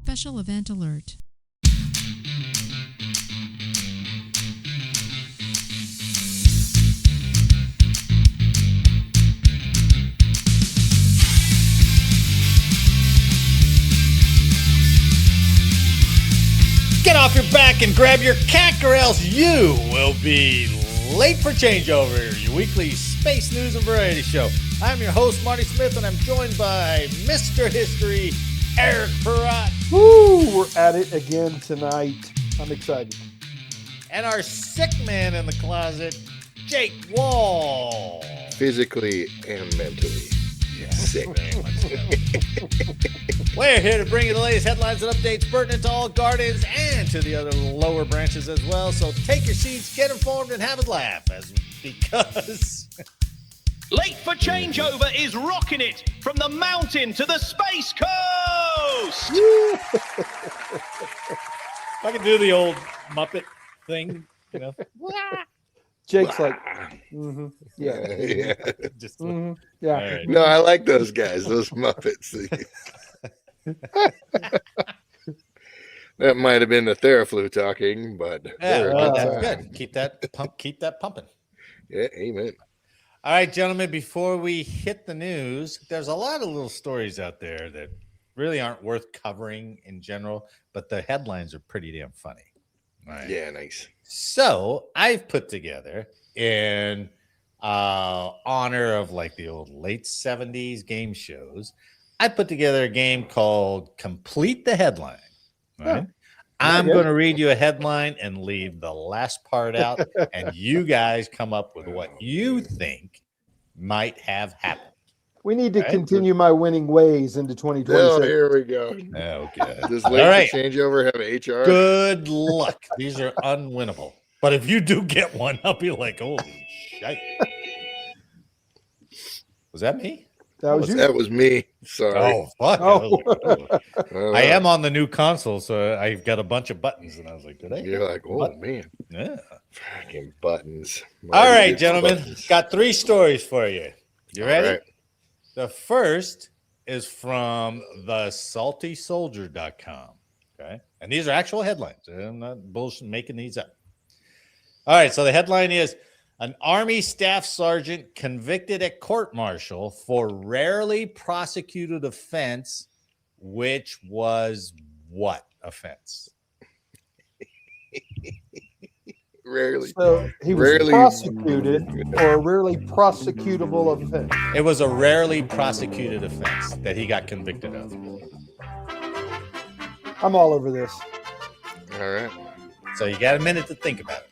Special Event Alert. Get off your back and grab your cack, or else you will be late for changeover, your weekly space news and variety show. I'm your host, Marty Smith, and I'm joined by Mr. History, Eric Perrott. Woo! We're at it again tonight. I'm excited. And our sick man in the closet, Jake Wall. Physically and mentally. Yeah, sick. We're here to bring you the latest headlines and updates pertinent to all Guardians and to the other lower branches as well. So take your seats, get informed, and have a laugh, because Late for Changeover is rocking it from the mountain to the space coast. If I can do the old Muppet thing, you know. Jake's like, yeah. Yeah. Just Yeah. all right. No, I like those guys, those Muppets. That might have been the Theraflu talking, but Yeah, well, that's fine. good. Keep that pumping. Yeah, amen. All right, gentlemen, before we hit the news, there's a lot of little stories out there that really aren't worth covering in general, but the headlines are pretty damn funny. All right. Yeah, nice. So I've put together, in honor of like the old late 70s game shows, I put together a game called Complete the Headline. Right? I'm going to read you a headline and leave the last part out, and you guys come up with what you think might have happened. We need to Right. continue my winning ways into 2026. Oh, here we go. Okay. Does All late right. changeover have HR? Good luck. These are unwinnable. But if you do get one, I'll be like, holy shit. Was that me? That was you. That was me. Sorry. Oh, fuck. Oh. I am on the new console, so I've got a bunch of buttons, and I was like, did I? You're like, oh man, Yeah. fucking buttons. All Marty right, gets gentlemen. buttons. Got 3 stories for you. You ready? All right. The first is from the saltysoldier.com. Okay. And these are actual headlines. I'm not bullshit making these up. All right. So the headline is an Army staff sergeant convicted at court martial for rarely prosecuted offense, which was what offense? Rarely. So he was Rarely- prosecuted for a rarely prosecutable offense. It was a rarely prosecuted offense that he got convicted of. I'm all over this. All right. So you got a minute to think about it.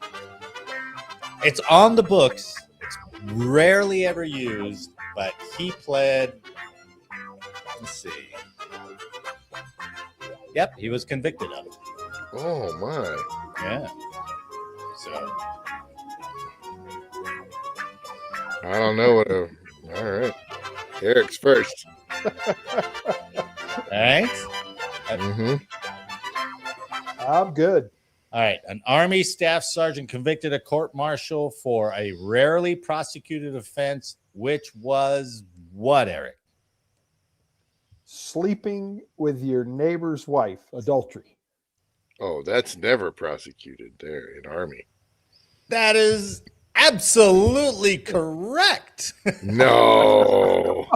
It's on the books. It's rarely ever used, but he pled. Let's see. Yep, he was convicted of it. Oh my. Yeah. So I don't know what a. All right. Eric's first. all right. Mm-hmm. I'm good. All right. An Army staff sergeant convicted a court martial for a rarely prosecuted offense, which was what, Eric? Sleeping with your neighbor's wife, adultery. Oh, that's never prosecuted there in Army. That is absolutely correct. No.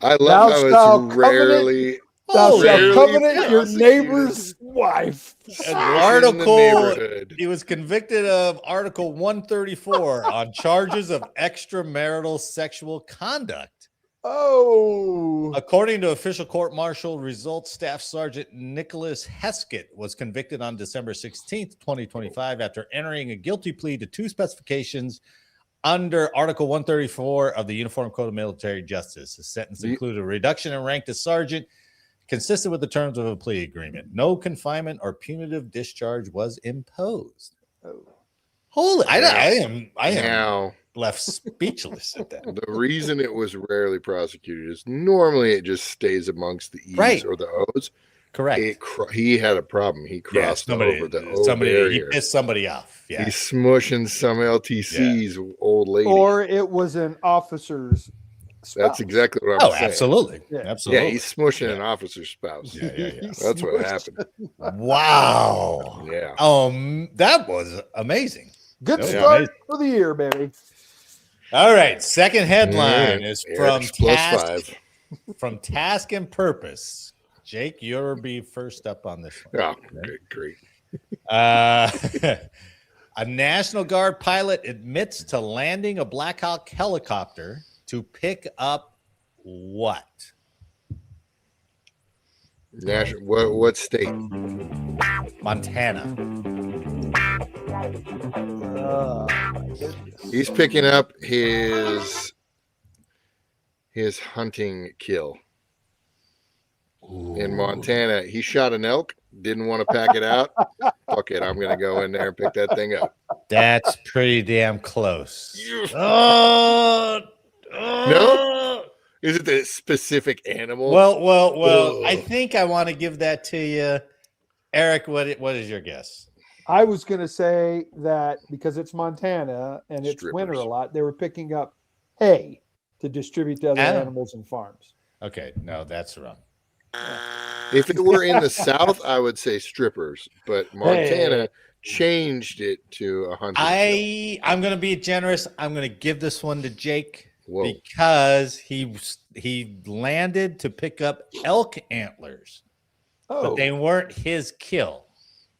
I Thou love how shalt it's rarely. Thou Holy shalt rarely covenant your prosecuted. neighbor's wife. An In the article. neighborhood. He was convicted of Article 134 on charges of extramarital sexual conduct. Oh. According to official court-martial results, Staff Sergeant Nicholas Heskett was convicted on December 16th, 2025, after entering a guilty plea to 2 specifications under Article 134 of the Uniform Code of Military Justice. The sentence included a reduction in rank to sergeant, consistent with the terms of a plea agreement. No confinement or punitive discharge was imposed. Holy, I am Now, left speechless at that. the reason it was rarely prosecuted is normally it just stays amongst the E's Right. or the O's. Correct. He had a problem. He crossed over the O he barrier. pissed somebody off. Yeah. He's smushing some LTC's old lady. Or it was an officer's spouse. exactly what I'm Oh, saying. absolutely. Yeah. Absolutely. Yeah, he's smushing an officer's spouse. Yeah. That's what happened. Wow. Yeah. That was amazing. Good That was start amazing. for the year, baby. All right. Second headline All right. is Eric's +5. from Task and Purpose. Jake, you'll be first up on this one. Oh, good, great. A National Guard pilot admits to landing a Black Hawk helicopter to pick up what? What state? Montana. My goodness. He's picking up his hunting kill in Montana. He shot an elk, didn't want to pack it out. Fuck it, I'm gonna go in there and pick that thing up. That's pretty damn close. No? Is it the specific animal? Well. I Ugh. think I want to give that to you, Eric. What is your guess? I was going to say that because it's Montana and it's winter a Strippers. lot, they were picking up hay to distribute to other Adam. animals and farms. Okay, no, that's wrong. If it were in the South, I would say strippers, but Montana changed it to a hunting kill. I'm gonna be generous. I'm gonna give this one to Jake Whoa. because he landed to pick up elk antlers, but they weren't his kill.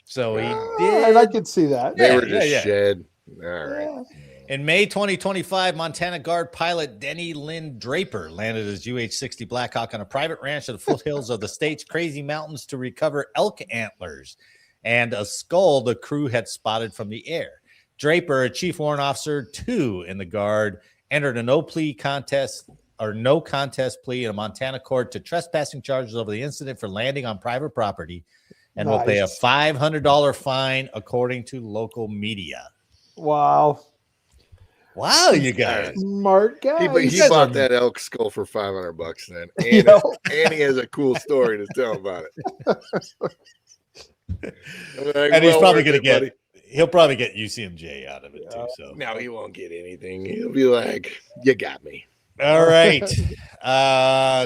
So he did. And I could see that. They Yeah, were just yeah. shed. All right. In May 2025, Montana Guard pilot Denny Lynn Draper landed his UH-60 Blackhawk on a private ranch at the foothills of the state's Crazy Mountains to recover elk antlers and a skull the crew had spotted from the air. Draper, a chief warrant officer 2 in the Guard, entered a no contest plea in a Montana court to trespassing charges over the incident for landing on private property and will pay a $500 fine, according to local media. Wow. Wow, you guys. Smart guy. He bought that elk skull for $500 then, and he has a cool story to tell about it. And he's probably going to get. He'll probably get UCMJ out of it too. So no, he won't get anything. He'll be like, "You got me." All right.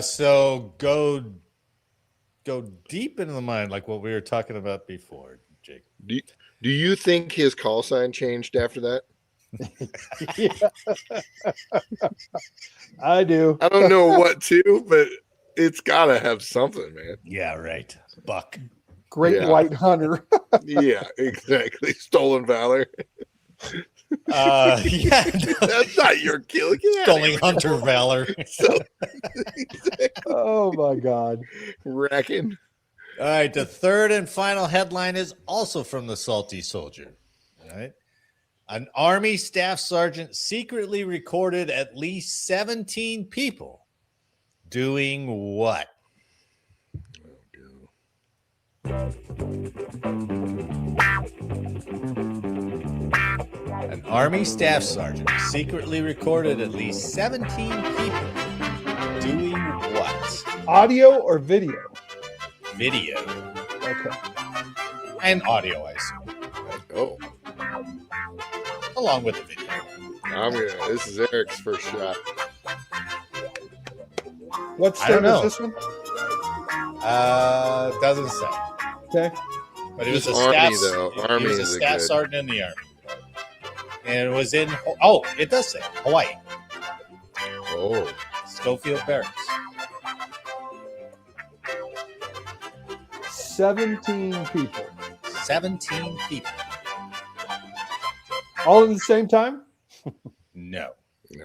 So go deep into the mind, like what we were talking about before, Jake. Do you think his call sign changed after that? I do. I don't know what to, but it's gotta have something, man. Yeah, right. Buck. Great white hunter. Yeah, exactly. Stolen valor. Yeah, that's not your kill. Stolen hunter valor. So, oh my God. Racking. All right. The third and final headline is also from the Salty Soldier. All right. An Army staff sergeant secretly recorded at least 17 people doing what? An Army staff sergeant secretly recorded at least 17 people doing what? Audio or video? Video. Okay. And audio, I assume. Oh. Along with the video. This is Eric's first shot. What I don't state know. was this one? Doesn't say. Okay. But it was Just a Army, staff, though. he Army was a is a staff good- sergeant in the Army. And it was in, it does say Hawaii. Oh. Schofield Barracks. 17 people. 17 people. All at the same time? No.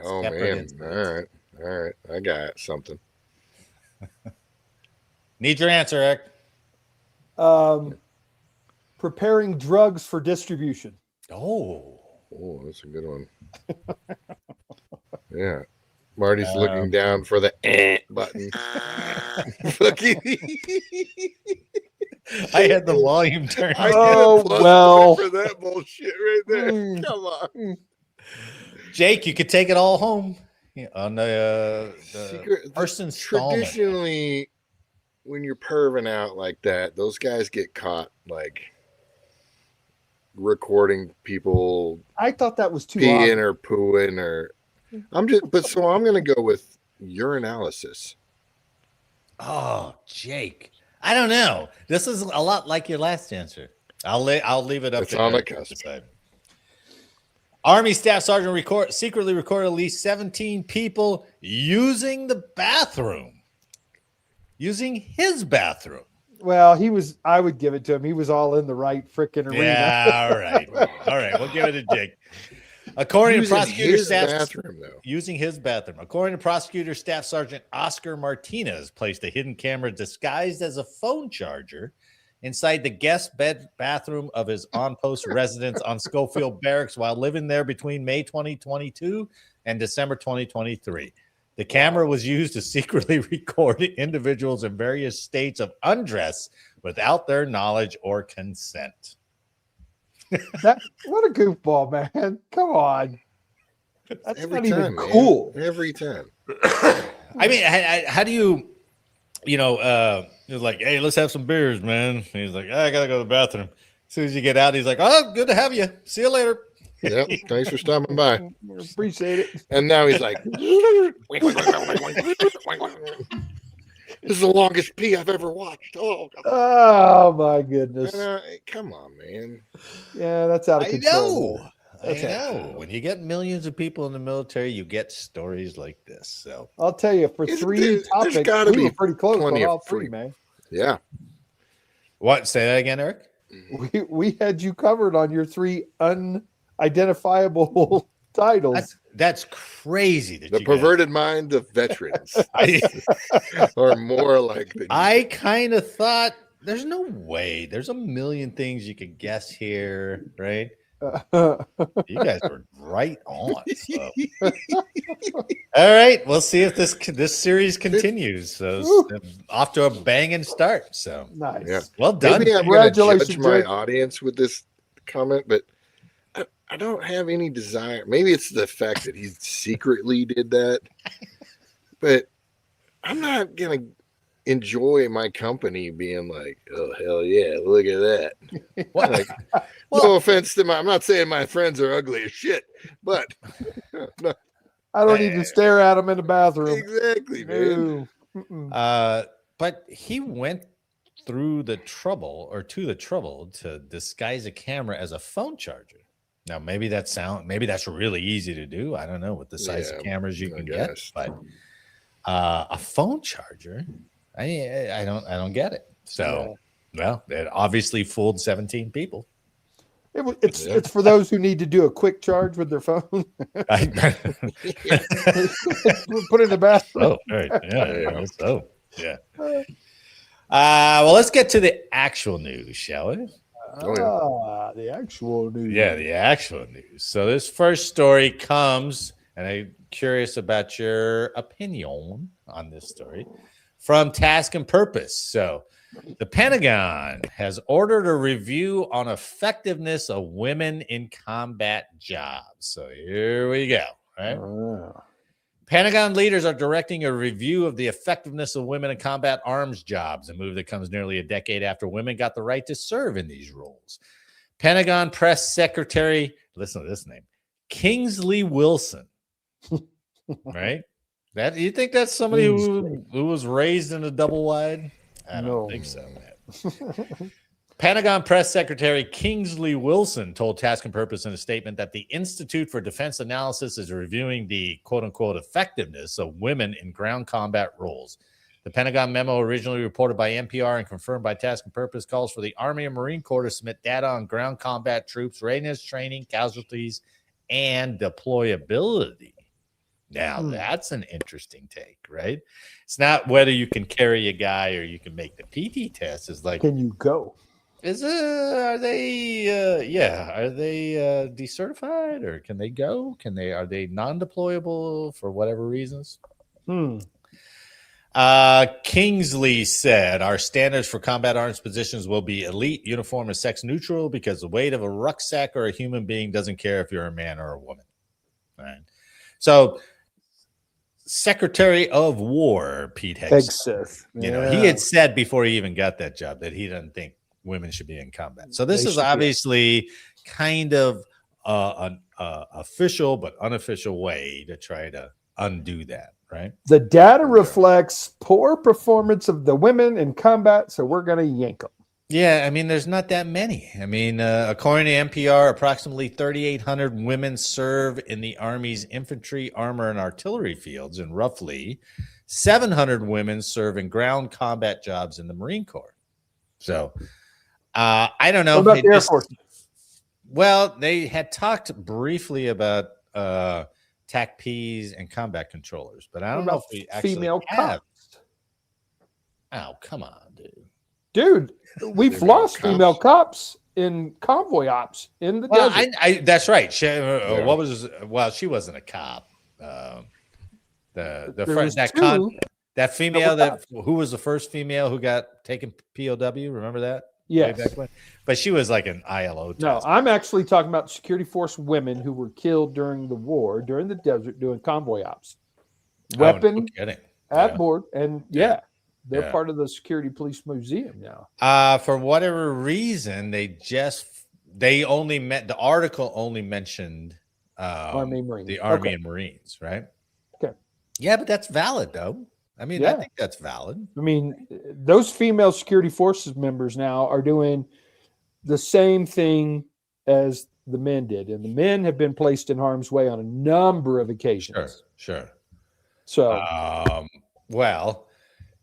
Oh, man. All right. I got something. Need your answer, Eric. Preparing drugs for distribution. Oh, that's a good one. Yeah. Marty's looking down for the button. I had the volume turned. Well. For that bullshit right there. Come on. Jake, you could take it all home on the first installment. Traditionally, when you're perving out like that, those guys get caught like recording people I thought that was too peeing obvious. or pooing or I'm gonna go with urinalysis? Oh, Jake. I don't know. This is a lot like your last answer. I'll leave it up It's to on the Eric to cusp. decide. Army Staff Sergeant secretly recorded at least 17 people using the bathroom. Using his bathroom. Well, I would give it to him. He was all in the right freaking arena. Yeah, all right. All right, we'll give it to Jake. According to prosecutor staff, bathroom, though. using his bathroom. According to prosecutor Staff Sergeant Oscar Martinez, placed a hidden camera disguised as a phone charger inside the guest bathroom of his on-post residence on Schofield Barracks while living there between May 2022 and December 2023. The camera was used to secretly record individuals in various states of undress without their knowledge or consent. What a goofball, man. Come on. That's Every not time, even man. cool. Every time. I mean, how do you like, hey, let's have some beers, man. And he's like, I gotta go to the bathroom. As soon as you get out, he's like, oh, good to have you. See you later. Yep. Thanks for stopping by. Appreciate it. And now he's like, this is the longest pee I've ever watched. Oh, God. Oh my goodness. Come on, man. Yeah, that's out of I control. know. I know. When you get millions of people in the military, you get stories like this. So I'll tell you, for There's topics, gotta we be were pretty close plenty on of all three, free- man. Yeah. what? Say that again, Eric. We had you covered on your 3 unidentifiable titles. That's crazy. That The you guys- perverted mind of veterans are more like the I kind of thought there's no way. There's a million things you could guess here, right? You guys were right on. So. All right, we'll see if this series continues. So off to a banging start. So Nice. Yeah. well done. Maybe I'm going to Congratulations, judge my Jake. audience with this comment, but I don't have any desire. Maybe it's the fact that he secretly did that, but I'm not going to enjoy my company being like, oh, hell yeah, look at that. What? Like, no offense to I'm not saying my friends are ugly as shit, but no, I don't even stare at them in the bathroom. exactly, man. No. Mm-mm. But he went to the trouble to disguise a camera as a phone charger. Now maybe that's really easy to do. I don't know what the size of cameras you I can get, guess. but a phone charger, I don't get it. So well, it obviously fooled 17 people. It's for those who need to do a quick charge with their phone. Put it in the bathroom. Oh, right. Yeah. So, yeah. Well, let's get to the actual news, shall we? The actual news. Yeah, the actual news. So this first story comes, and I'm curious about your opinion on this story, from Task and Purpose. So the Pentagon has ordered a review on effectiveness of women in combat jobs. So here we go. Right? Pentagon leaders are directing a review of the effectiveness of women in combat arms jobs, a move that comes nearly a decade after women got the right to serve in these roles. Pentagon Press Secretary, listen to this name, Kingsley Wilson. Right? That you think that's somebody who was raised in a double wide? I don't think so, man. Pentagon Press Secretary Kingsley Wilson told Task and Purpose in a statement that the Institute for Defense Analysis is reviewing the quote-unquote effectiveness of women in ground combat roles. The Pentagon memo, originally reported by NPR and confirmed by Task and Purpose, calls for the Army and Marine Corps to submit data on ground combat troops, readiness, training, casualties, and deployability. Now, that's an interesting take, right? It's not whether you can carry a guy or you can make the PT test. It's like, can you go? Are they decertified, or can they go? Are they non-deployable for whatever reasons? Kingsley said, our standards for combat arms positions will be elite, uniform, and sex neutral because the weight of a rucksack or a human being doesn't care if you're a man or a woman. All right. So Secretary of War, Pete Hegseth, he had said before he even got that job that he doesn't think women should be in combat. So this is obviously kind of an official but unofficial way to try to undo that. right? The data reflects poor performance of the women in combat, so we're going to yank them. Yeah, I mean, there's not that many. I mean, according to NPR, approximately 3,800 women serve in the Army's infantry, armor, and artillery fields, and roughly 700 women serve in ground combat jobs in the Marine Corps. So, I don't know. What about the Air Force? Well, they had talked briefly about TACPs and combat controllers, but I don't know if we actually female have. cops. Oh, come on, dude. Dude, we've Female lost cops? female cops in convoy ops in the Well, desert. that's right. She, Yeah. What was? Well, she wasn't a cop. There The was that two that female that who was the first female who got taken POW. Remember that? Way Yes. back when? But she was like an ILO. No, task. I'm actually talking about security force women who were killed during the war, during the desert, doing convoy ops. Weapon Oh, no kidding. at Yeah. board, and Yeah. they're Yeah. part of the security police museum now. For whatever reason, they only met the article only mentioned Army Marines. the Army Okay. and Marines, right? Okay. Yeah, but that's valid though. I mean, I Yeah. think that's valid. I mean, those female security forces members now are doing the same thing as the men did, and the men have been placed in harm's way on a number of occasions. Sure. So, Well,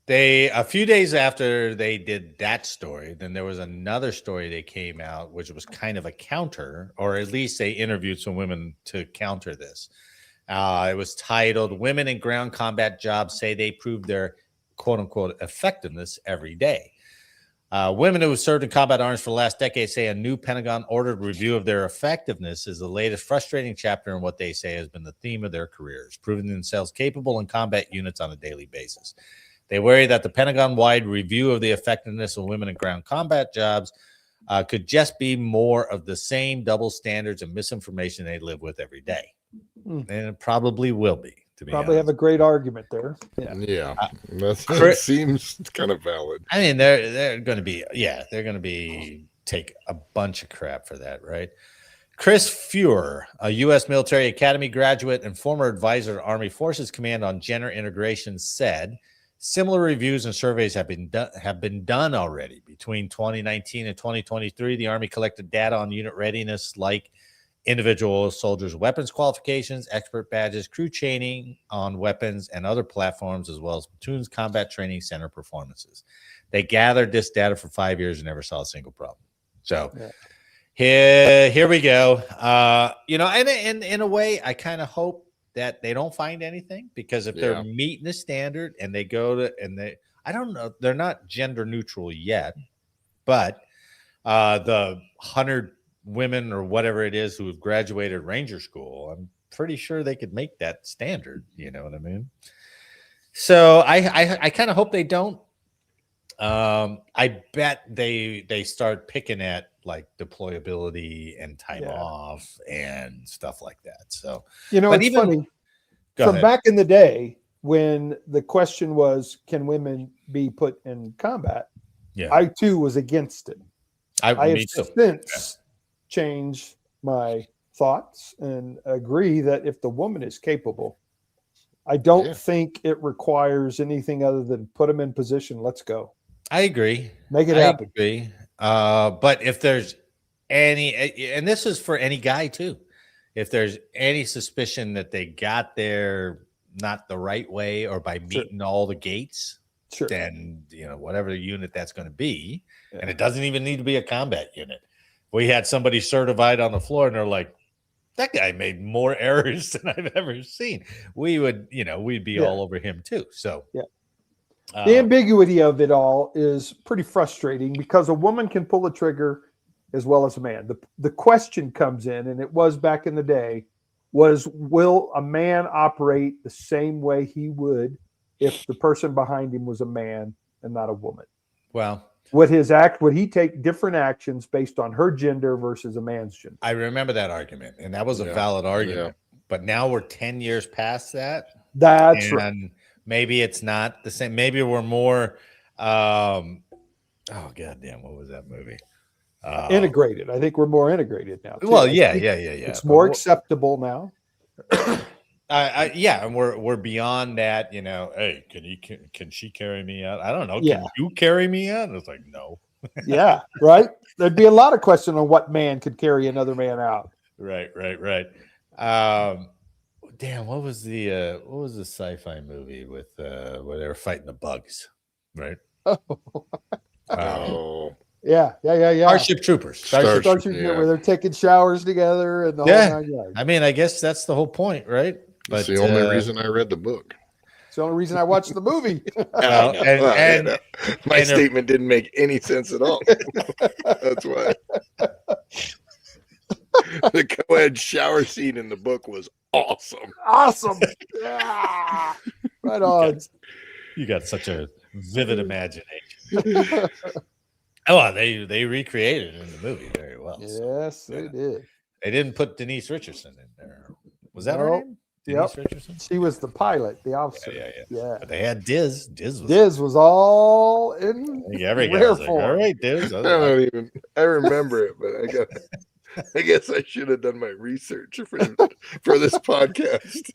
a few days after they did that story, then there was another story that came out, which was kind of a counter, or at least they interviewed some women to counter this. It was titled "Women in Ground Combat Jobs Say They Prove Their quote unquote effectiveness every day." Women who have served in combat arms for the last decade say a new Pentagon ordered review of their effectiveness is the latest frustrating chapter in what they say has been the theme of their careers, proving themselves capable in combat units on a daily basis. They worry that the Pentagon-wide review of the effectiveness of women in ground combat jobs could just be more of the same double standards and misinformation they live with every day. And it probably will be, to be probably honest. have a great argument there. Yeah, that Chris- seems kind of valid. I mean, they're going to be, take a bunch of crap for that, right? Chris Fuhrer, a U.S. military academy graduate and former advisor to Army Forces Command on gender integration, said similar reviews and surveys have been done already. Between 2019 and 2023, the Army collected data on unit readiness, like individual soldiers' weapons qualifications, expert badges, crew training on weapons and other platforms, as well as platoons, combat training center performances. They gathered this data for 5 years and never saw a single problem. So here we go. And in a way, I kind of hope that they don't find anything, because if they're meeting the standard and they go to, I don't know, they're not gender neutral yet, but the 100 women or whatever it is who have graduated Ranger School, I'm pretty sure they could make that standard. You know what I mean? So I kind of hope they don't. I bet they start picking at like deployability and time off and stuff like that. So, but it's funny. Go From ahead. back in the day when the question was, can women be put in combat? Yeah, I too was against it. I have me too. since changed my thoughts and agree that if the woman is capable, I don't think it requires anything other than put them in position. Let's go. I agree. Make it happen. I agree. But if there's any, and this is for any guy too, if there's any suspicion that they got there not the right way or by meeting all the gates, then whatever unit that's going to be, and it doesn't even need to be a combat unit. We had somebody certified on the floor, and they're like, "That guy made more errors than I've ever seen." We would, we'd be all over him too. So the ambiguity of it all is pretty frustrating, because a woman can pull a trigger as well as a man. The question comes in, and it was back in the day, was will a man operate the same way he would if the person behind him was a man and not a woman? Well, would he take different actions based on her gender versus a man's gender? I remember that argument, and that was a valid argument. But now we're 10 years past that. That's right. And maybe it's not the same. Maybe we're more oh goddamn, what was that movie? Integrated. I think we're more integrated now. Well, yeah. It's more acceptable now. Yeah, and we're beyond that. Hey, can she carry me out? I don't know. Yeah. Can you carry me out? And it's like, no. Yeah, right. There'd be a lot of question on what man could carry another man out. Right. Damn, what was the sci-fi movie with where they were fighting the bugs, right? Oh, Yeah. Starship Troopers. Starship, yeah. where they're taking showers together and the whole Yeah. 9 yards. I mean, I guess that's the whole point, right? That's the only reason I read the book. It's the only reason I watched the movie. My statement didn't make any sense at all. That's why. The co-ed shower scene in the book was awesome. Awesome. Yeah. Right on. You got such a vivid imagination. Oh, they recreated it in the movie very well. Yes, they did. They didn't put Denise Richardson in there. Was that her Nope. name? Denise Richardson? She was the pilot, the officer. Yeah. But they had Diz. Diz was all in every guy rare was like, form. all right, Diz. I remember it, but I guess I should have done my research for this podcast.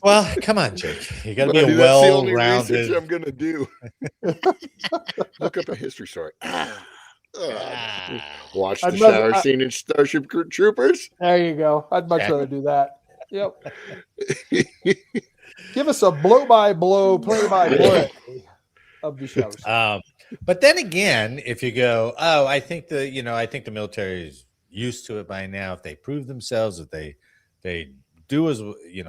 Well, come on, Jake. You got to be Buddy, a that's the only well-rounded. research I'm gonna do. Look up a history story. Watch the shower scene in Starship Troopers. There you go. I'd much rather do that. Yep. Give us a blow-by-blow, play-by-play of the shows. But then again, if you go, I think the military is used to it by now. If they prove themselves, that they do as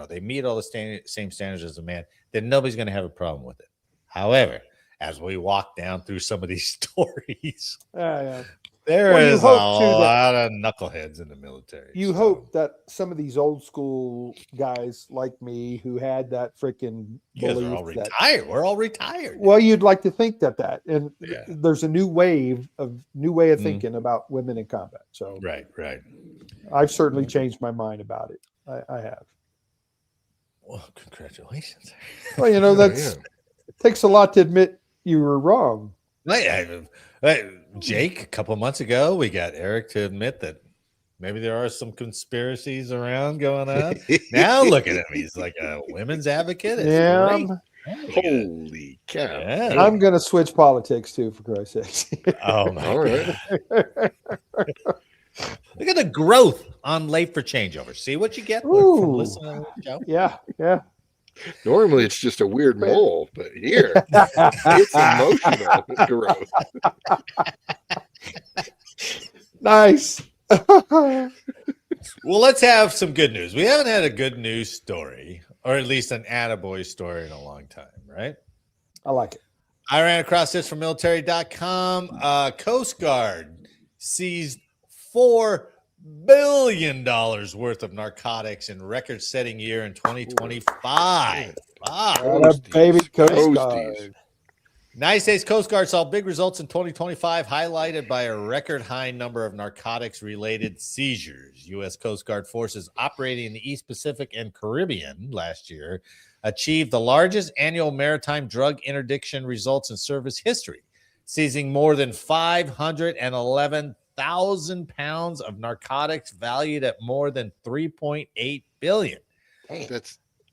they meet all the same standards as a man, then nobody's going to have a problem with it. However, as we walk down through some of these stories, there is a lot of knuckleheads in the military. You hope that some of these old school guys like me who had that freaking belief are all retired. We're all retired. Well, you'd like to think that there's a new way of thinking about women in combat. So right. I've certainly changed my mind about it. I have. Well, congratulations. Well, it takes a lot to admit you were wrong. Jake, a couple of months ago, we got Eric to admit that maybe there are some conspiracies around going on. Now look at him. He's like a women's advocate. Holy cow. Yeah. I'm going to switch politics too, for Christ's sake. Oh, my God. Look at the growth on Late for Changeover. See what you get from listening to the show? Yeah. Normally it's just a weird mole, but here it's emotional growth. Nice. Well, let's have some good news. We haven't had a good news story, or at least an attaboy story in a long time, right? I like it. I ran across this from military.com. Coast Guard seized $4 billion worth of narcotics in record-setting year in 2025. Baby Coast Guard. United States Coast Guard saw big results in 2025, highlighted by a record high number of narcotics-related seizures. U.S. Coast Guard forces operating in the East Pacific and Caribbean last year achieved the largest annual maritime drug interdiction results in service history, seizing more than 511,000 pounds of narcotics valued at more than $3.8 billion.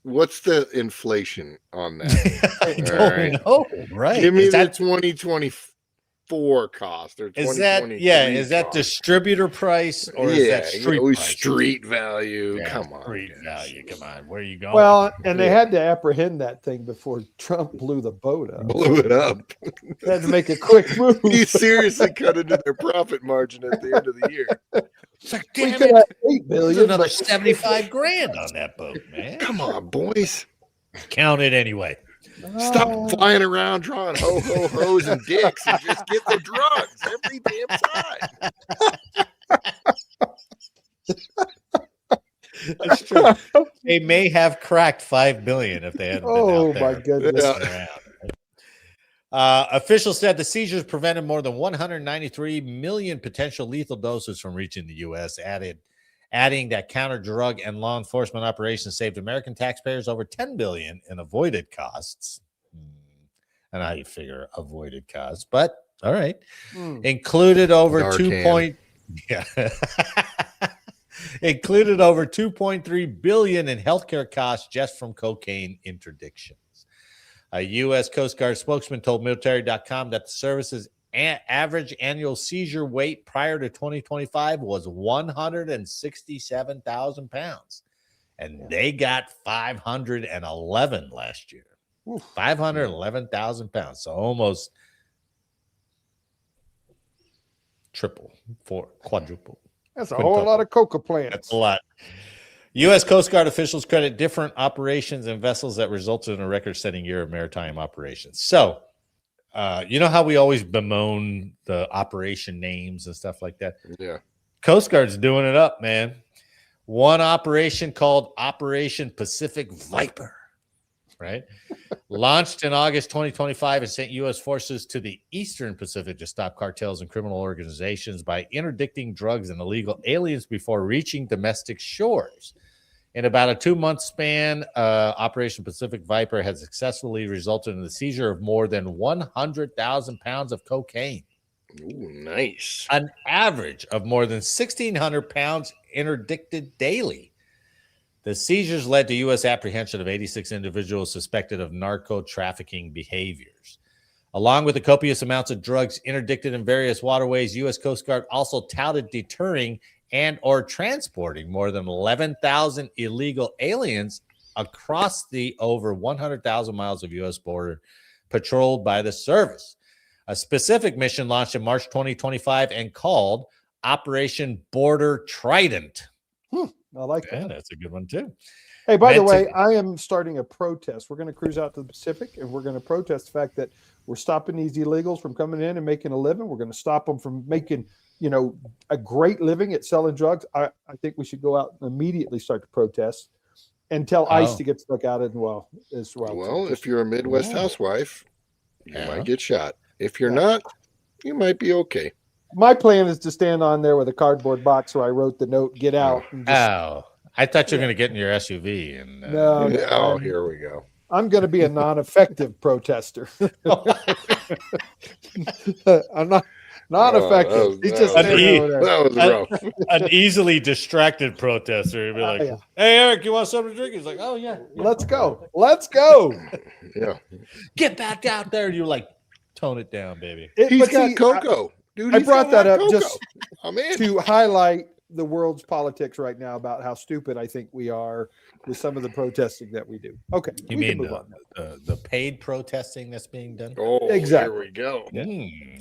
What's the inflation on that? I don't know. Right. Give me the 2024 cost or 2023 is that distributor price or is that street price? Street value. Yeah, come on. Street value. Come on. Where are you going? Well, and they had to apprehend that thing before Trump blew the boat up. Blew it up. They had to make a quick move. He seriously cut into their profit margin at the end of the year. It's like, We damn could it. have $8 billion. There's another 75 grand on that boat, man. Come on, boys. Count it anyway. Stop flying around drawing ho-ho-hos and dicks and just get the drugs every damn time. That's true. They may have cracked 5 billion if they hadn't been out there. My goodness. Around. Officials said the seizures prevented more than 193 million potential lethal doses from reaching the U.S., adding that counter drug and law enforcement operations saved American taxpayers over $10 billion in avoided costs. And how you figure avoided costs, but all right. Included over Narcan. included over $2.3 billion in healthcare costs just from cocaine interdictions. A U.S. Coast Guard spokesman told military.com that the service's average annual seizure weight prior to 2025 was 167,000 pounds. And they got 511 last year. 511,000 pounds. So almost triple, quadruple. That's a whole lot of coca plants. That's a lot. U.S. Coast Guard officials credit different operations and vessels that resulted in a record-setting year of maritime operations. So, you know how we always bemoan the operation names and stuff like that? Yeah. Coast Guard's doing it up, man. One operation called Operation Pacific Viper, right? Launched in August 2025 and sent U.S. forces to the Eastern Pacific to stop cartels and criminal organizations by interdicting drugs and illegal aliens before reaching domestic shores. In about a 2-month span, Operation Pacific Viper has successfully resulted in the seizure of more than 100,000 pounds of cocaine. Ooh, nice. An average of more than 1,600 pounds interdicted daily. The seizures led to U.S. apprehension of 86 individuals suspected of narco trafficking behaviors. Along with the copious amounts of drugs interdicted in various waterways, U.S. Coast Guard also touted deterring and or transporting more than 11,000 illegal aliens across the over 100,000 miles of U.S. border patrolled by the service. A specific mission launched in March 2025 and called Operation Border Trident. I like that. Yeah, that's a good one too. Hey, by the way, I am starting a protest. We're going to cruise out to the Pacific, and we're going to protest the fact that we're stopping these illegals from coming in and making a living. We're going to stop them from making, a great living at selling drugs. I think we should go out and immediately start to protest and tell ICE to get stuck out as well. Well, if you're a Midwest housewife, you might get shot. If you're not, you might be okay. My plan is to stand on there with a cardboard box where I wrote the note, "Get out." And just, I thought you were going to get in your SUV. And no, here we go. I'm going to be a non-effective protester. I'm not effective. He's just that was rough. An easily distracted protester. He'd be like, "Hey, Eric, you want something to drink?" He's like, "Oh yeah, let's go." Yeah, get back out there. And you're like, tone it down, baby. He's got cocoa. Dude, I brought that up just in. to highlight the world's politics right now about how stupid I think we are with some of the protesting that we do. Okay. You mean the paid protesting that's being done? Oh, exactly. Here we go.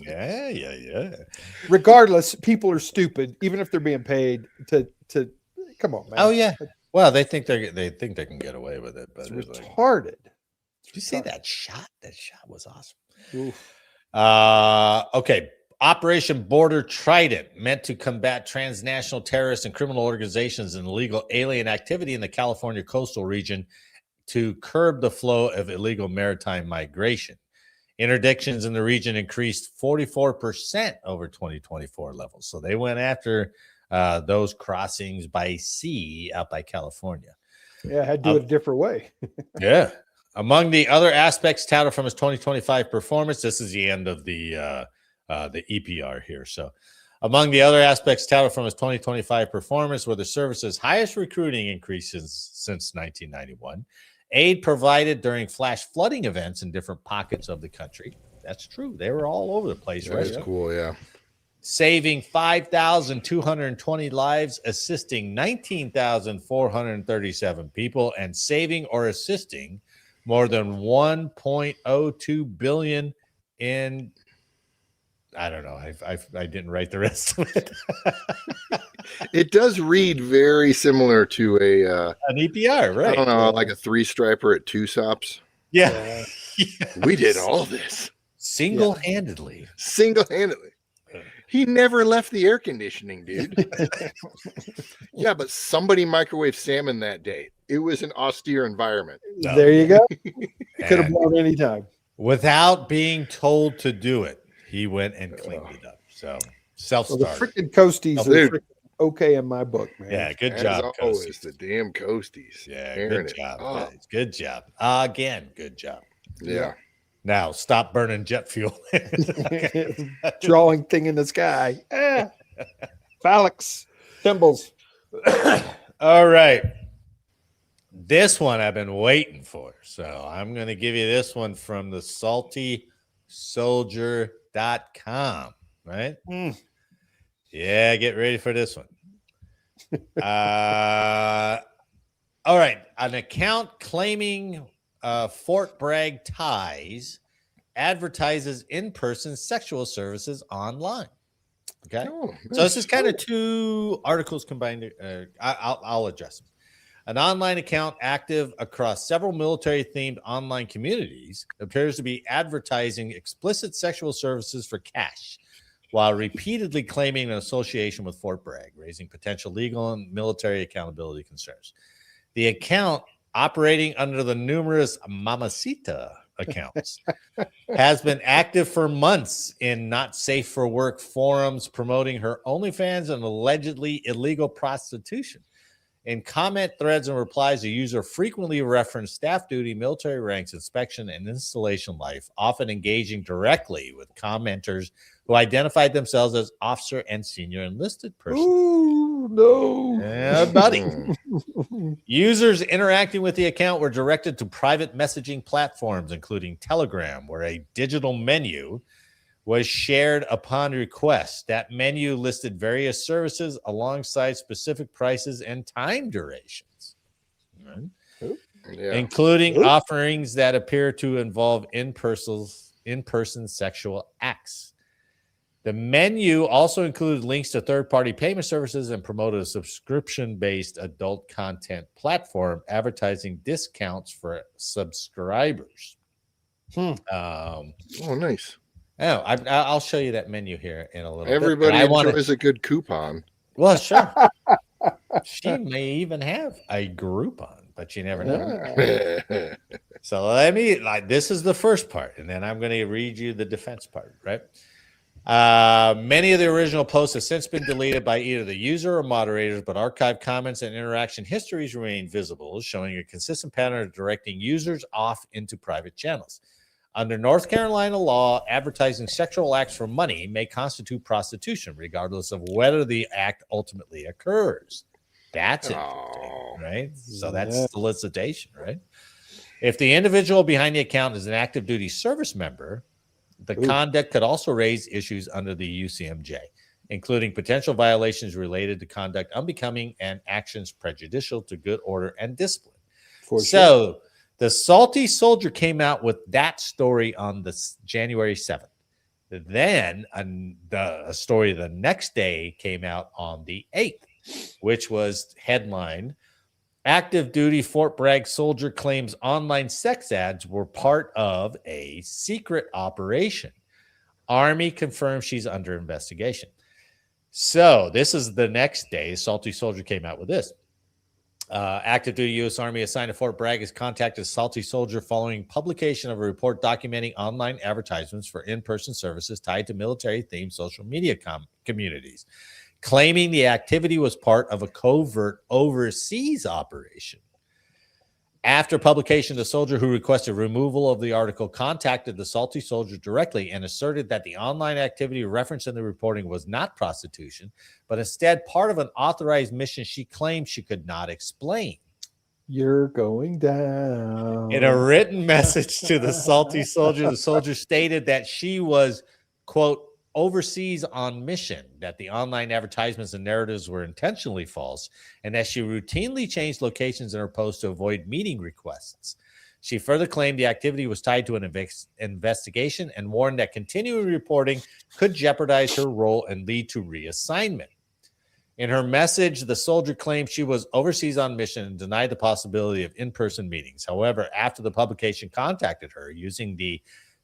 Yeah. Regardless, people are stupid, even if they're being paid to come on, man. Oh yeah. Well, they think they can get away with it, but it's retarded. Did you see that shot? That shot was awesome. Oof. Okay. Operation Border Trident, meant to combat transnational terrorist and criminal organizations and illegal alien activity in the California coastal region to curb the flow of illegal maritime migration. Interdictions in the region increased 44% over 2024 levels. So they went after those crossings by sea out by California. Yeah, I had to do it a different way. Yeah. Among the other aspects touted from his 2025 performance, this is the end of the EPR here. So among the other aspects touted from his 2025 performance were the service's highest recruiting increases since 1991, aid provided during flash flooding events in different pockets of the country. That's true. They were all over the place, right? That's cool, yeah. Saving 5,220 lives, assisting 19,437 people, and saving or assisting more than 1.02 billion in, I don't know. I didn't write the rest of it. It does read very similar to an EPR, right? I don't know, like a 3-striper at 2 stops. Yeah. Yes. We did all this single-handedly. Single-handedly. He never left the air conditioning, dude. Yeah, but somebody microwaved salmon that day. It was an austere environment. No. There you go. Could have blown any time. Without being told to do it, he went and cleaned it up. So self-started. The freaking Coasties are freaking okay in my book, man. Yeah, good job, Coasties. The damn Coasties. Yeah, good job. Oh. Good job. Again, good job. Yeah. Now stop burning jet fuel. Drawing thing in the sky. Phallics, symbols. All right. This one I've been waiting for. So I'm going to give you this one from the saltysoldier.com, right? Yeah, get ready for this one. All right. An account claiming Fort Bragg ties advertises in-person sexual services online. Okay. So this is kind of two articles combined. I'll address them. An online account active across several military-themed online communities appears to be advertising explicit sexual services for cash, while repeatedly claiming an association with Fort Bragg, raising potential legal and military accountability concerns. The account, operating under the numerous Mamacita accounts, has been active for months in not safe for work forums, promoting her OnlyFans and allegedly illegal prostitution. In comment threads and replies, the user frequently referenced staff duty, military ranks, inspection, and installation life, often engaging directly with commenters who identified themselves as officer and senior enlisted persons. Ooh, no. Yeah, buddy. Users interacting with the account were directed to private messaging platforms, including Telegram, where a digital menu was shared upon request. That menu listed various services alongside specific prices and time durations, right? Including offerings that appear to involve in-person sexual acts. The menu also included links to third-party payment services and promoted a subscription-based adult content platform advertising discounts for subscribers. Nice. Oh, I'll show you that menu here in a little bit. Everybody enjoys a good coupon. Well, sure. She may even have a Groupon, but you never know. So this is the first part, and then I'm going to read you the defense part, right? Many of the original posts have since been deleted by either the user or moderators, but archived comments and interaction histories remain visible, showing a consistent pattern of directing users off into private channels. Under North Carolina law, advertising sexual acts for money may constitute prostitution, regardless of whether the act ultimately occurs. That's it, right? So that's solicitation, right? If the individual behind the account is an active duty service member, the conduct could also raise issues under the UCMJ, including potential violations related to conduct unbecoming and actions prejudicial to good order and discipline. So the Salty Soldier came out with that story on the January 7th. Then a story the next day came out on the 8th, which was headlined, Active Duty Fort Bragg Soldier Claims Online Sex Ads Were Part of a Secret Operation. Army confirms she's under investigation. So this is the next day. Salty Soldier came out with this. Active duty U.S. Army assigned to Fort Bragg has contacted Salty Soldier following publication of a report documenting online advertisements for in-person services tied to military-themed social media communities, claiming the activity was part of a covert overseas operation. After publication, the soldier who requested removal of the article contacted the Salty Soldier directly and asserted that the online activity referenced in the reporting was not prostitution, but instead part of an authorized mission she claimed she could not explain. You're going down. In a written message to the Salty Soldier, the soldier stated that she was, quote, overseas on mission, that the online advertisements and narratives were intentionally false, and that she routinely changed locations in her posts to avoid meeting requests. She further claimed the activity was tied to an investigation and warned that continuing reporting could jeopardize her role and lead to reassignment. In her message, the soldier claimed she was overseas on mission and denied the possibility of in-person meetings. However, after the publication contacted her using the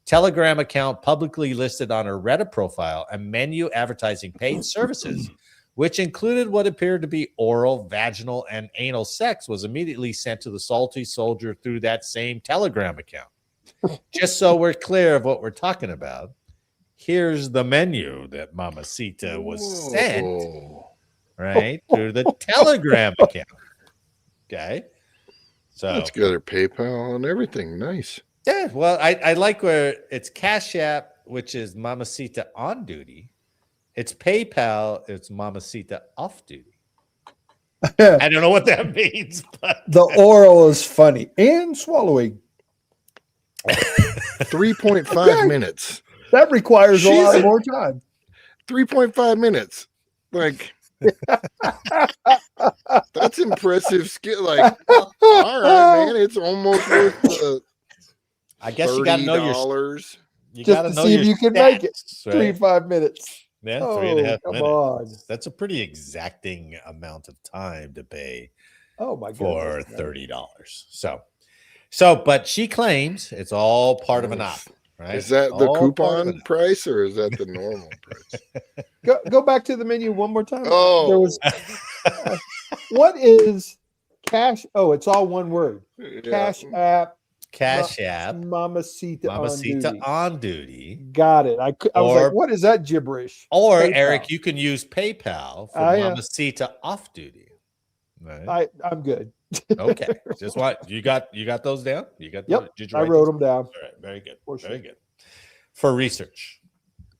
Telegram account publicly listed on her Reddit profile, a menu advertising paid services, which included what appeared to be oral, vaginal, and anal sex, was immediately sent to the Salty Soldier through that same Telegram account. Just so we're clear of what we're talking about, here's the menu that Mamacita was sent, right, through the Telegram account. Okay. So that's got her PayPal and everything. Nice. Yeah, well, I like where it's Cash App, which is Mamacita on duty. It's PayPal, it's Mamacita off duty. I don't know what that means, but The oral is funny and swallowing. 3.5 minutes. That requires a lot Jesus. more time. 3.5 minutes. Like, that's impressive skill. Like, all right, man, it's almost worth the I guess you got to know your $30. you Just got to know see if your you can make it. stats, 3 right? 5 minutes. Yeah, Oh, 3.5 come minutes. on. That's a pretty exacting amount of time to pay Oh my for goodness. $30. So, but she claims it's all part of an op, right? Is that the All part of coupon an op. price or is that the normal price? Go back to the menu one more time. Oh, There was what is cash? Oh, it's all one word. yeah. Cash app. Cash app, Mamacita on Mamacita duty. on duty. Got it. I was Or- like, what is that gibberish? Or PayPal. Eric, you can use PayPal for Yeah. Mamacita off duty. Right. I'm good. Okay. Just what you got those down? You got Yep. did you I write wrote those? them down. All right, very good. For Very sure. good. For research.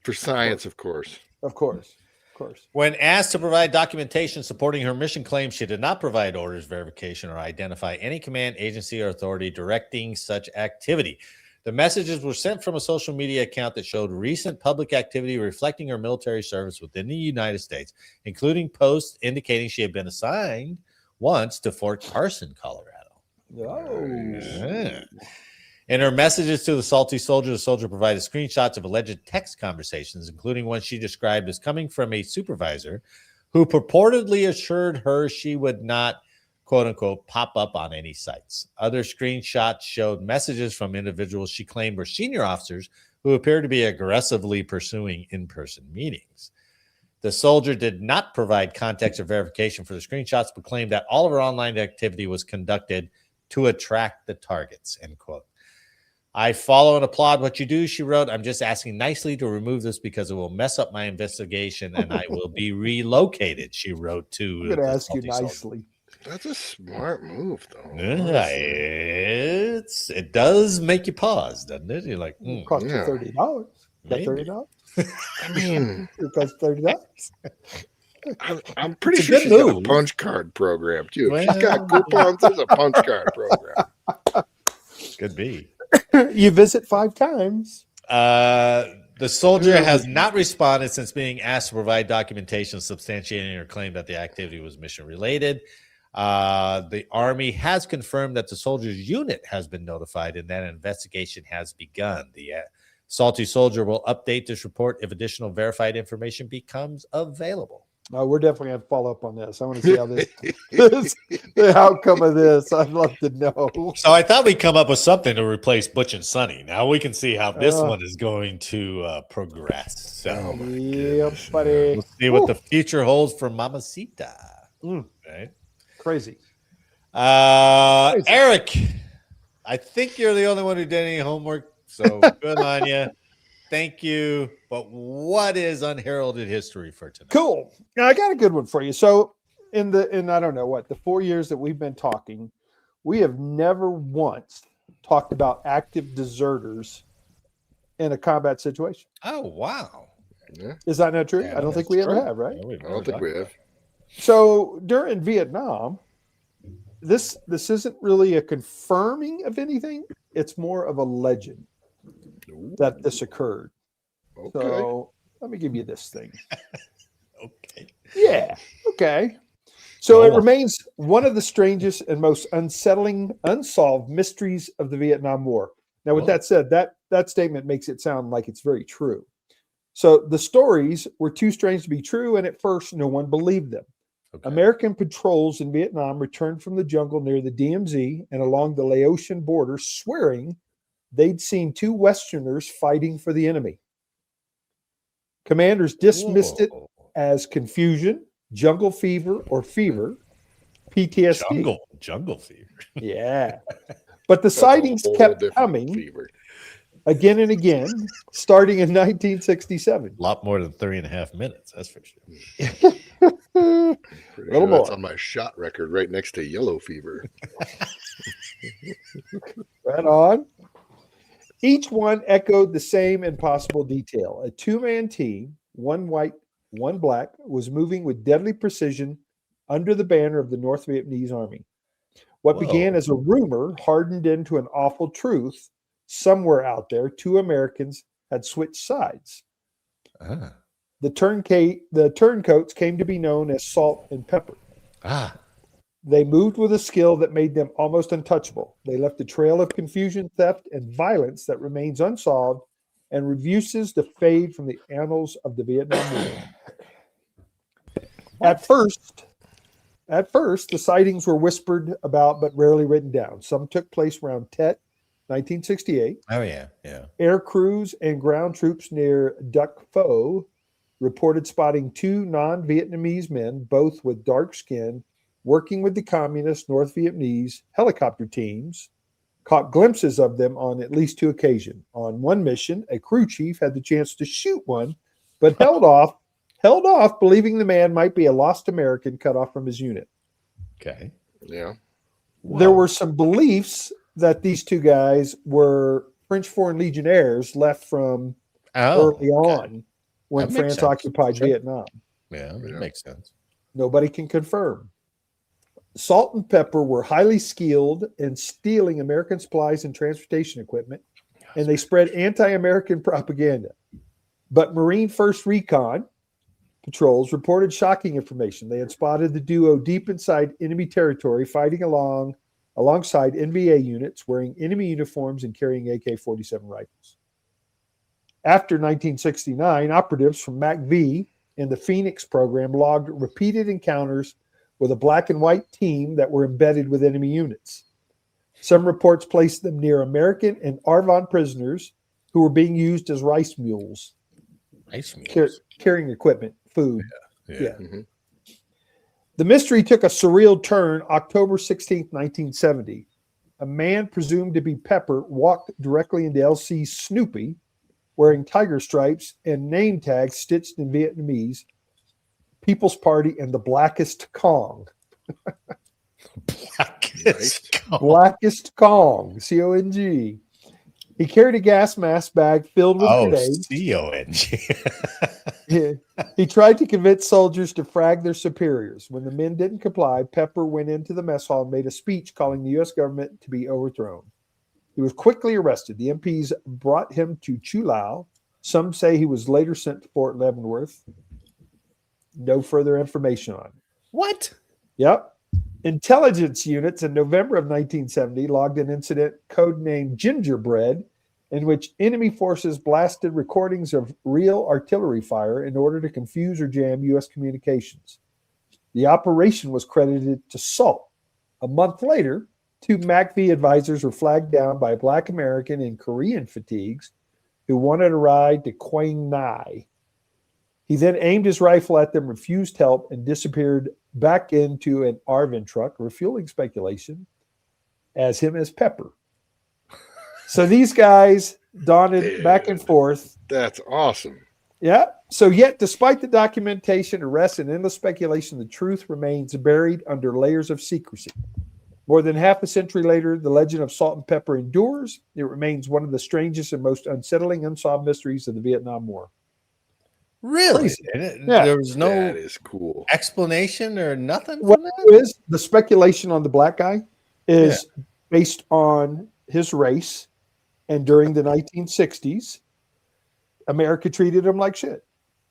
For science, of course. Of course. Of course. When asked to provide documentation supporting her mission claim, she did not provide orders, verification, or identify any command, agency, or authority directing such activity. The messages were sent from a social media account that showed recent public activity reflecting her military service within the United States, including posts indicating she had been assigned once to Fort Carson, Colorado. Oh. Yeah. In her messages to the salty soldier, the soldier provided screenshots of alleged text conversations, including one she described as coming from a supervisor who purportedly assured her she would not, quote unquote, pop up on any sites. Other screenshots showed messages from individuals she claimed were senior officers who appeared to be aggressively pursuing in-person meetings. The soldier did not provide context or verification for the screenshots, but claimed that all of her online activity was conducted to attract the targets, end quote. I follow and applaud what you do, she wrote. I'm just asking nicely to remove this because it will mess up my investigation and I will be relocated, she wrote to I'm going to the ask you salty soldier. nicely. That's a smart move, though. Yeah, it does make you pause, doesn't it? You're like, It cost you yeah. $30. Got Maybe. $30? I mean, It cost $30. I'm pretty It's a sure good she's got a move. punch card program, too. If she's Well- got coupons, there's a punch card program. Could be. You visit 5 times. The soldier has not responded since being asked to provide documentation substantiating her claim that the activity was mission related. The Army has confirmed that the soldier's unit has been notified and that an investigation has begun. The salty soldier will update this report if additional verified information becomes available. We're definitely going to follow up on this. I want to see how the outcome of this. I'd love to know. So I thought we'd come up with something to replace Butch and Sonny. Now we can see how this Uh. one is going to progress. So Oh, my Yeah, goodness. buddy. we'll see what the future holds for Mamacita. Mm. Right? Crazy. Eric, I think you're the only one who did any homework. So good on you. Thank you. But what is Unheralded History for tonight? Cool. Now I got a good one for you. So in I don't know what, the 4 years that we've been talking, we have never once talked about active deserters in a combat situation. Oh, wow. Yeah, Is that not true? Yeah, I don't think that's we ever true. have, right? No, we've I never don't think talked we about have. So during Vietnam, this isn't really a confirming of anything. It's more of a legend that this occurred. Okay. So let me give you this thing. it. Okay. Yeah. Okay. So Go it on. remains one of the strangest and most unsettling, unsolved mysteries of the Vietnam War. Now, with Whoa. that said, that statement makes it sound like it's very true. So the stories were too strange to be true, and at first, no one believed them. Okay. American patrols in Vietnam returned from the jungle near the DMZ and along the Laotian border, swearing they'd seen 2 Westerners fighting for the enemy. Commanders dismissed it Whoa. as confusion, jungle fever, or fever, PTSD. Jungle fever. Yeah. But the That's a sightings whole kept different coming fever. again and again, starting in 1967. A lot more than 3.5 minutes. That's for sure. Pretty Little sure that's more. on my shot record right next to yellow fever. Right on. Each one echoed the same impossible detail. A 2-man team, 1 white, 1 black, was moving with deadly precision under the banner of the North Vietnamese Army. What began as a rumor hardened into an awful truth. Somewhere out there, 2 Americans had switched sides. The turncoats came to be known as Salt and Pepper. They moved with a skill that made them almost untouchable. They left a trail of confusion, theft, and violence that remains unsolved and refuses to fade from the annals of the Vietnam War. At first, the sightings were whispered about but rarely written down. Some took place around Tet, 1968. Oh, yeah. Air crews and ground troops near Duc Pho reported spotting 2 non-Vietnamese men, both with dark skin, working with the communist North Vietnamese helicopter teams, caught glimpses of them on at least 2 occasions. On one mission, a crew chief had the chance to shoot one, but held off, believing the man might be a lost American cut off from his unit. Okay. Yeah. There were some beliefs that these 2 guys were French Foreign Legionnaires left from early on when France occupied Vietnam. Yeah, that makes sense. Nobody can confirm. Salt and Pepper were highly skilled in stealing American supplies and transportation equipment, and they spread anti-American propaganda. But Marine First Recon patrols reported shocking information. They had spotted the duo deep inside enemy territory, fighting alongside NVA units, wearing enemy uniforms and carrying AK-47 rifles. After 1969, operatives from MACV and the Phoenix program logged repeated encounters with a black and white team that were embedded with enemy units. Some reports placed them near American and Arvon prisoners who were being used as rice mules. Carrying equipment, food. Yeah. Mm-hmm. The mystery took a surreal turn October 16, 1970. A man presumed to be Pepper walked directly into LC's Snoopy, wearing tiger stripes and name tags stitched in Vietnamese, People's Party, and the Blackest Kong. Blackest Kong, C-O-N-G. He carried a gas mask bag filled with grenades. C-O-N-G. He tried to convince soldiers to frag their superiors. When the men didn't comply, Pepper went into the mess hall and made a speech calling the U.S. government to be overthrown. He was quickly arrested. The MPs brought him to Chu Lao. Some say he was later sent to Fort Leavenworth. No further information on it. What? Yep. Intelligence units in November of 1970 logged an incident codenamed Gingerbread, in which enemy forces blasted recordings of real artillery fire in order to confuse or jam U.S. communications. The operation was credited to SALT. A month later, 2 MACV advisors were flagged down by a Black American in Korean fatigues who wanted a ride to Quang Nai. He then aimed his rifle at them, refused help, and disappeared back into an Arvin truck, refueling speculation as him as Pepper. So these guys donned back and forth. That's awesome. Yeah. So yet, despite the documentation, arrests, and endless speculation, the truth remains buried under layers of secrecy. More than half a century later, the legend of Salt and Pepper endures. It remains one of the strangest and most unsettling unsolved mysteries of the Vietnam War. Really? Yeah. There was no That is cool. explanation or nothing? What is the speculation on the black guy is based on his race, and during the 1960s, America treated him like shit.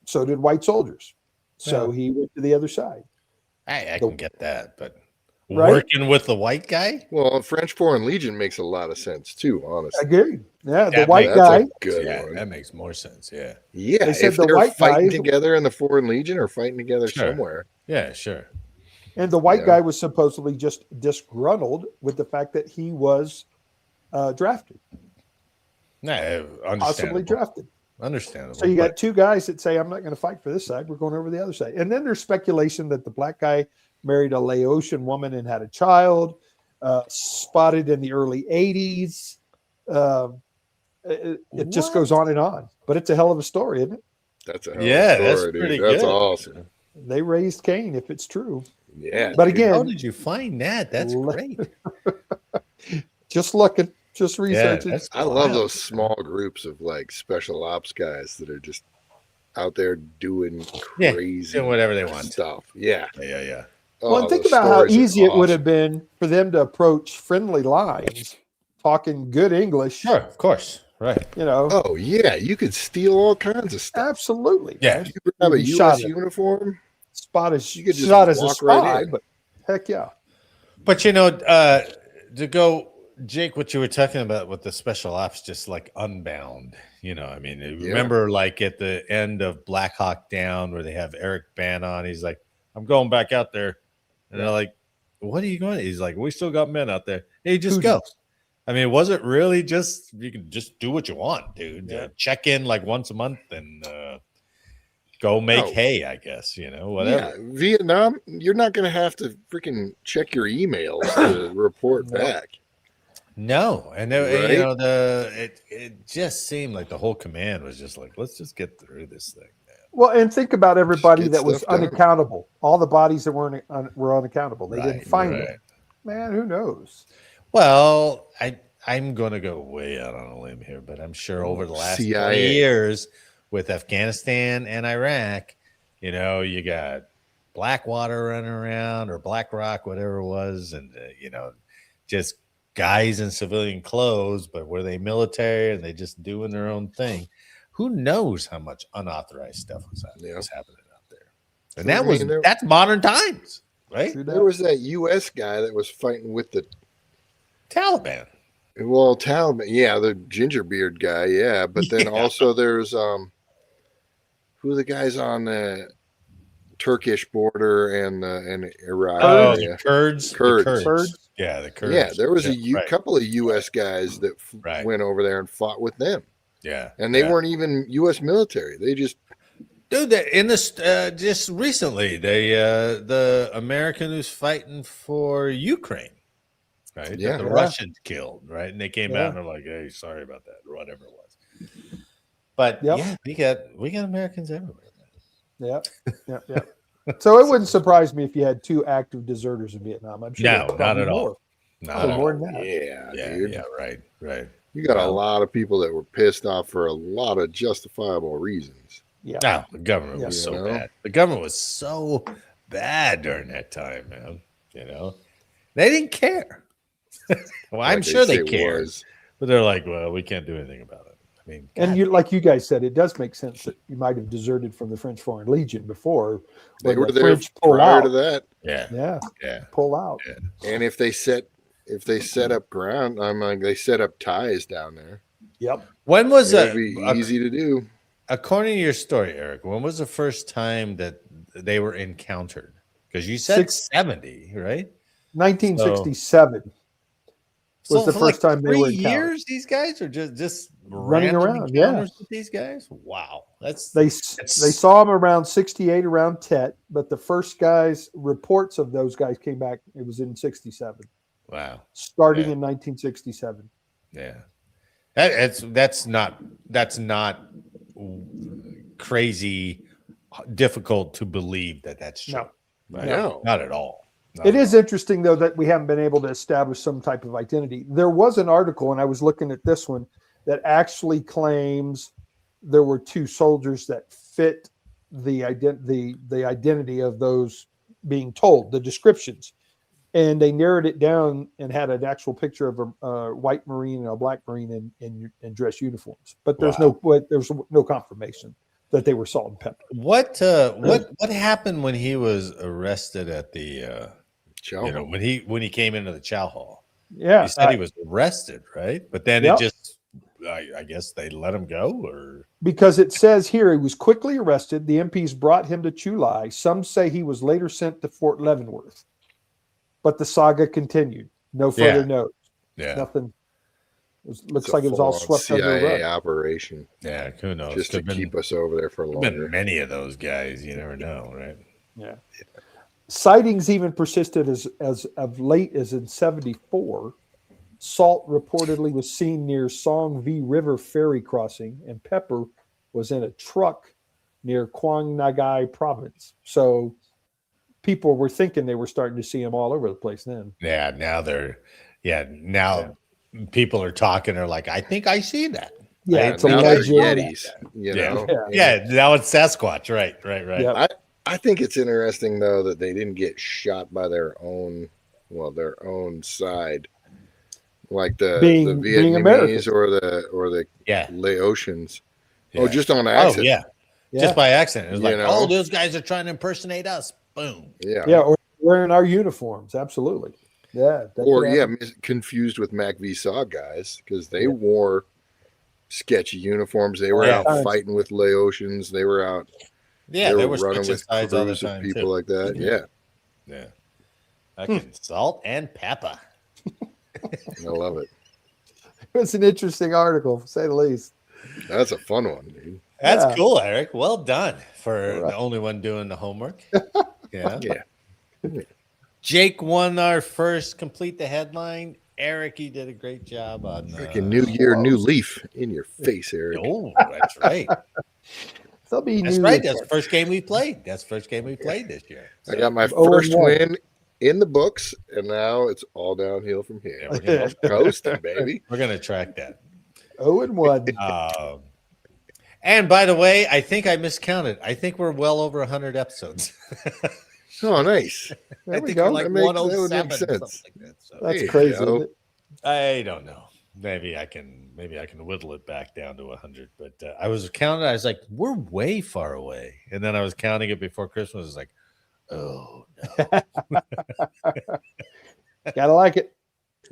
So did white soldiers. So he went to the other side. I can get that, but Right? working with the white guy? Well, French Foreign Legion makes a lot of sense too, honestly. Agreed. Yeah, the That white makes- guy. That's a good Yeah, one. that makes more sense. Yeah. Yeah, They said if the they're white fighting guys- together in the Foreign Legion or fighting together Sure. somewhere. Yeah, sure. And the white Yeah. guy was supposedly just disgruntled with the fact that he was drafted, Nah, possibly understandable. drafted. Understandable. So you got 2 guys that say, I'm not going to fight for this side. We're going over the other side. And then there's speculation that the black guy married a Laotian woman and had a child, spotted in the early 80s. It just goes on and on. But it's a hell of a story, isn't it? That's a hell Yeah, of a that's story, dude. pretty That's good. awesome. They raised Cain if it's true. Yeah. But dude. again, How did you find that? That's great. just looking, just researching. that's I love wild. those small groups of like special ops guys that are just out there doing Yeah, crazy doing whatever they want. stuff. Yeah. Yeah. Well, and Oh, think those about how stories are easy it would have awesome. been for them to approach friendly lines, talking good English. Sure, of course, right. You know, Oh yeah, you could steal all kinds of stuff. absolutely. Yeah. Man. You have You'd a be U.S. shot at. uniform. Spot as You could just shot as a walk right spy, in. but heck yeah. But to go, Jake, what you were talking about with the special ops, just like Unbound. I mean, remember like at the end of Black Hawk Down where they have Eric Bana on, he's like, I'm going back out there. And they're like, what are you going? He's like, we still got men out there. And he just goes. I mean, was it really just, you can just do what you want, dude. Yeah. Check in like once a month and go make hay, I guess, whatever. Yeah, Vietnam, you're not going to have to freaking check your emails to report back. No, and Right? it just seemed like the whole command was just like, let's just get through this thing, man. Well, and think about everybody Get that was stuff done. unaccountable. All the bodies that were unaccountable. They didn't Right, find right. them. Man, who knows? Well, I'm going to go way out on a limb here, but I'm sure over the last 20 CIA. years with Afghanistan and Iraq, you got Blackwater running around or Black Rock, whatever it was, and just guys in civilian clothes, but were they military and they just doing their own thing? Who knows how much unauthorized stuff was happening out there? And that's modern times, right? There was that U.S. guy that was fighting with the Taliban. Well, Taliban, yeah, the gingerbeard guy, yeah. But then also there's who are the guys on the Turkish border and Iraq? Oh, area? the Kurds. Kurds. The Kurds. Yeah, the Kurds. Yeah, there was a right. couple of U.S. guys that went over there and fought with them. Yeah, and they weren't even U.S. military. They just dude. In this just recently, the American who's fighting for Ukraine, right? Yeah, that the Russians killed, right? And they came out and they're like, "Hey, sorry about that," or whatever it was. But yeah, we got Americans everywhere. Yeah. So it wouldn't surprise me if you had 2 active deserters in Vietnam. I'm sure. No, not at all. Not more than that. Yeah, dude. Yeah, right. You got a lot of people that were pissed off for a lot of justifiable reasons. Yeah. No, the government was so bad. The government was so bad during that time, man. They didn't care. Well, I'm sure they cared, but they're like, well, we can't do anything about it. I mean, and like you guys said, it does make sense that you might have deserted from the French Foreign Legion before. They were there French prior to that. Yeah. Pull out. Yeah. And if they set up ground, they set up ties down there. Yep. When was it? Be easy to do. According to your story, Eric, when was the first time that they were encountered? Because you said 70, right? 1967 was the first time they were encountered. Years, these guys are just running around. Yeah, with these guys. Wow, they saw them around 68, around Tet, but the first guys reports of those guys came back. It was in 67. Wow, starting in 1967. Yeah, that's not crazy difficult to believe that's true. No, not at all. It is interesting, though, that we haven't been able to establish some type of identity. There was an article, and I was looking at this one, that actually claims there were 2 soldiers that fit the identity of those being told, the descriptions. And they narrowed it down and had an actual picture of a white Marine and a black Marine in dress uniforms. But there's no confirmation that they were salt and pepper. What happened when he was arrested at the when he came into the chow hall? Yeah, you said he was arrested, right? But then it just, I guess they let him go, or because it says here he was quickly arrested. The MPs brought him to Chu Lai. Some say he was later sent to Fort Leavenworth, but the saga continued. No further notes. Yeah, nothing. Looks like it was all swept under the rug. Operation. Yeah, who knows? Just to keep us over there for longer. Been many of those guys, you never know, right? Yeah. Sightings even persisted as of late as in 74. Salt reportedly was seen near Song V River ferry crossing, and Pepper was in a truck near Quang Nagai province. So people were thinking they were starting to see him all over the place then. Yeah, now people are talking. They're like, I think I see that. Yeah, it's a legend. Yetis, Yeah, now it's Sasquatch. Right. Yep. I think it's interesting though that they didn't get shot by their own side, like the Being Vietnamese American. or the Yeah. Laotians. Yeah. Oh, just on Oh, accident. yeah. Yeah. Just by accident. It was You like, know? oh, those guys are trying to impersonate us. Boom. Yeah. Yeah, or wearing our uniforms. Absolutely. Yeah. that Or could yeah, happen. confused with MacVsaw guys because they Yeah. wore sketchy uniforms. They were Yeah. out fighting with Laotians. They were out. Yeah, they were running switching with sides all the crews of time, people too. like that. Yeah, Yeah. Fucking salt and pepper. I love it. It's an interesting article, to say the least. That's a fun one, dude. That's Yeah. cool, Eric. Well done for All right. the only one doing the homework. Yeah. Yeah. Jake won our first complete the headline. Eric, you did a great job on Freaking new year, new leaf in your face, Eric. Oh, that's right. They'll be That's new right. year That's the parties. first game we played. That's the first game we played this year. I got my 0-1. first win in the books, and now it's all downhill from here. Yeah, we're gonna- Coasting, baby. We're gonna track that. 0-1. And by the way, I think I miscounted. I think we're well over 100 episodes. Oh, nice. There I we think go. we're like That would make 107, sense. something like that. So That's There you crazy. go. Isn't it? I don't know. Maybe I can whittle it back down to 100. But I was counting. I was like, we're way far away. And then I was counting it before Christmas. I was like, oh no. Gotta like it.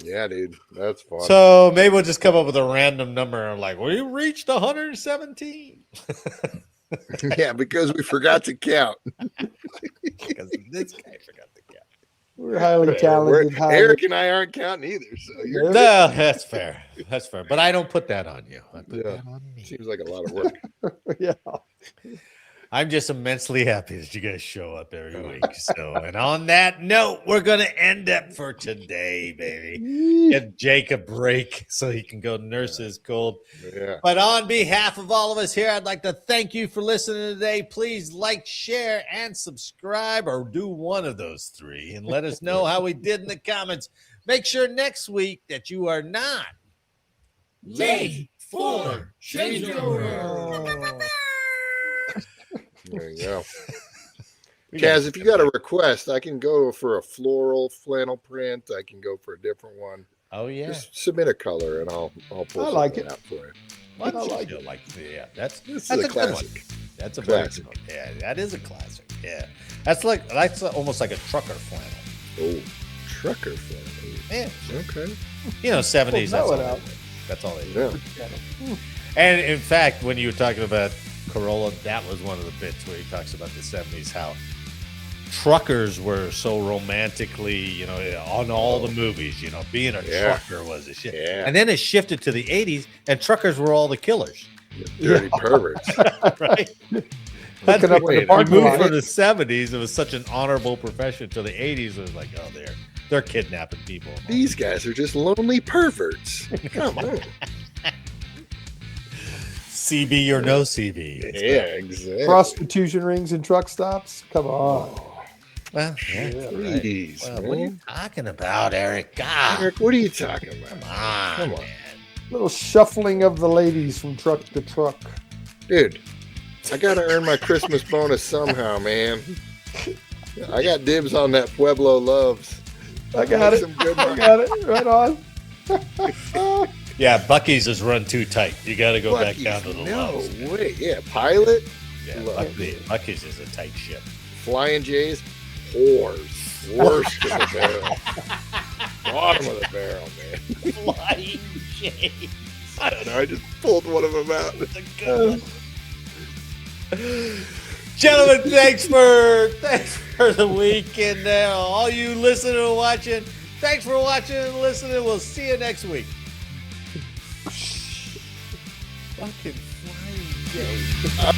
Yeah, dude. That's fun. So maybe we'll just come up with a random number. I'm like, we reached 117. Yeah, because we forgot to count. Because this guy forgot to count. We're highly talented. Eric and I aren't counting either. So you're No, that's fair. That's fair. But I don't put that on you. I put Yeah. that on me. Seems like a lot of work. Yeah. I'm just immensely happy that you guys show up every week. So, and on that note, we're going to end up for today, baby. Get Jake a break so he can go nurse his cold. Yeah. But on behalf of all of us here, I'd like to thank you for listening today. Please like, share, and subscribe, or do one of those three, and let us know how we did in the comments. Make sure next week that you are not late for changeover. There you go. Kaz, if you got a request, I can go for a floral flannel print. I can go for a different one. Oh yeah, Just submit a color and I'll pull I like something it. out for you. Why don't I like you like yeah, that's This a is a good one. classic. That's a very Classic. good one. Yeah, that is a classic. Yeah, that's almost like a trucker flannel. Oh, trucker flannel. Yeah, Okay. you know, 70s. Pull that one That's all. out. That's all they do. Yeah. And in fact, when you were talking about Corolla, that was one of the bits where he talks about the 70s, how truckers were so romantically, you know, on all the movies, you know, being a Yeah. trucker was a shit. Yeah. And then it shifted to the 80s, and truckers were all the killers, Dirty perverts. right? Hooking up in Wait, the We parking moved lot. from the 70s, it was such an honorable profession, to the 80s, it was like, oh, they're kidnapping people. These guys are just lonely perverts. Come on. CB or no CB. Yeah, exactly. Prostitution rings and truck stops. Come on. Well, yeah, right. Jeez, Well, what are you man. talking about, Eric? God, Eric, what are you talking about? come on, Come on. man. Little shuffling of the ladies from truck to truck. Dude, I gotta earn my Christmas bonus somehow, man. I got dibs on that Pueblo Loves. I got it. Some good I ones. got it. Right on. Yeah, Bucky's is run too tight. You got to go back Buc-ee's, down to the no lows. way. Yeah, Pilot, Yeah, Look. Bucky's is a tight ship. Flying J's, whores. Worst of the barrel. Bottom of the barrel, man. Flying J. I don't know. I just pulled one of them out. That's a good one. Gentlemen, thanks for the week, and all you listening and watching. Thanks for watching and listening. We'll see you next week. Fucking Flying J.